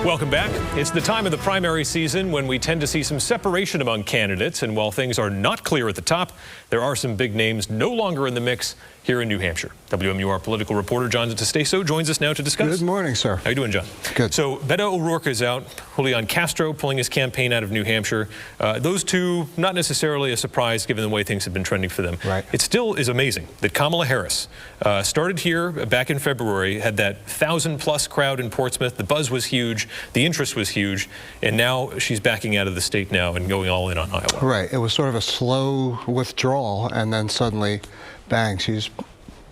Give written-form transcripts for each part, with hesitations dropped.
Welcome back. It's the time of the primary season when we tend to see some separation among candidates. And while things are not clear at the top, there are some big names no longer in the mix here in New Hampshire. WMUR political reporter John D'Estacio joins us now to discuss. Good morning, sir. How you doing, John? Good. So Beto O'Rourke is out. Julian Castro pulling his campaign out of New Hampshire. Those two, not necessarily a surprise given the way things have been trending for them. Right. It still is amazing that Kamala Harris started here back in February, had that 1,000+ crowd in Portsmouth. The buzz was huge. The interest was huge. And now she's backing out of the state now and going all in on Iowa. Right. It was sort of a slow withdrawal, and then suddenly, bang, she's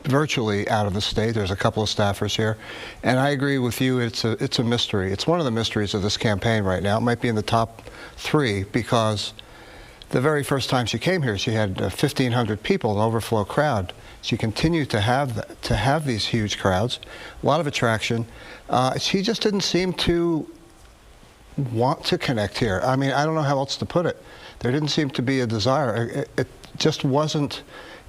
virtually out of the state. There's a couple of staffers here. And I agree with you, it's a mystery. It's one of the mysteries of this campaign right now. It might be in the top 3 because the very first time she came here, she had 1,500 people, an overflow crowd. She continued to have these huge crowds, a lot of attraction. She just didn't seem to want to connect here. I mean, I don't know how else to put it. There didn't seem to be a desire. It just wasn't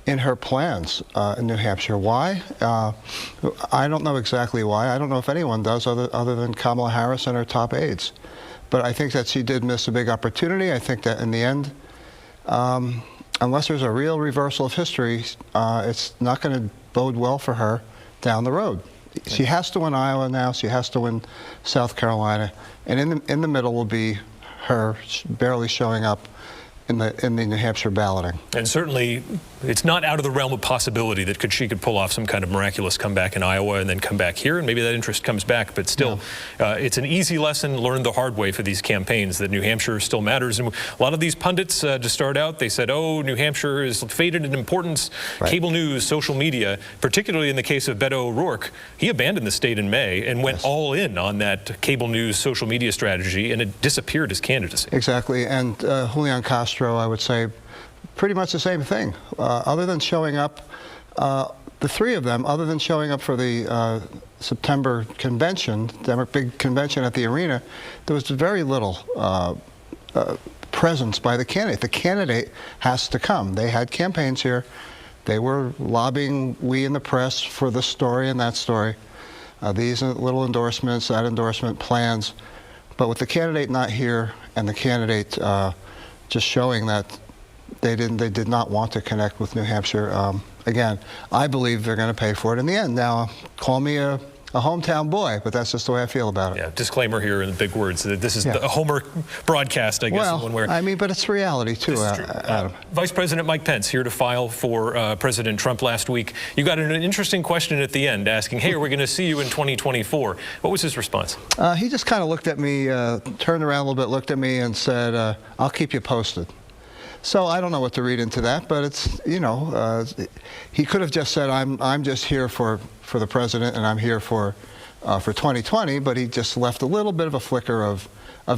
in her plans in New Hampshire. Why? I don't know exactly why. I don't know if anyone does other than Kamala Harris and her top aides. But I think that she did miss a big opportunity. I think that in the end, unless there's a real reversal of history, it's not going to bode well for her down the road. She has to win Iowa now. She has to win South Carolina. And in the middle will be her barely showing up in the New Hampshire balloting. And certainly, it's not out of the realm of possibility that she could pull off some kind of miraculous comeback in Iowa and then come back here, and maybe that interest comes back. But still, it's an easy lesson learned the hard way for these campaigns that New Hampshire still matters. And a lot of these pundits, to start out, they said, oh, New Hampshire is faded in importance. Right. Cable news, social media, particularly in the case of Beto O'Rourke, he abandoned the state in May and went all in on that cable news, social media strategy, and it disappeared his candidacy. Exactly. And Julian Castro, I would say, pretty much the same thing. Other than showing up, the 3 of them, other than showing up for the September convention, the big convention at the arena, there was very little presence by the candidate. The candidate has to come. They had campaigns here. They were lobbying we in the press for this story and that story. These little endorsements, that endorsement, plans. But with the candidate not here and the candidate just showing that they did not want to connect with New Hampshire. Again, I believe they're going to pay for it in the end. Now, call me a hometown boy, but that's just the way I feel about it. Yeah, disclaimer here in the big words. This is a Homer broadcast, I guess. Well, one where I mean, but it's reality, too, Adam. Vice President Mike Pence here to file for President Trump last week. You got an interesting question at the end asking, hey, are we going to see you in 2024? What was his response? He just kind of looked at me, turned around a little bit, looked at me and said, I'll keep you posted. So I don't know what to read into that, but it's, you know, he could have just said, I'm just here for the president and I'm here for 2020, but he just left a little bit of a flicker of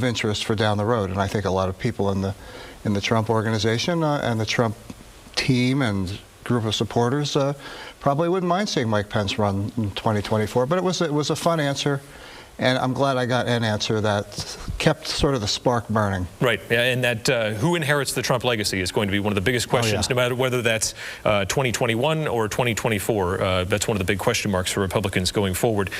interest for down the road. And I think a lot of people in the Trump organization and the Trump team and group of supporters probably wouldn't mind seeing Mike Pence run in 2024. But it was a fun answer. And I'm glad I got an answer that kept sort of the spark burning. Right, and that who inherits the Trump legacy is going to be one of the biggest questions, no matter whether that's 2021 or 2024. That's one of the big question marks for Republicans going forward.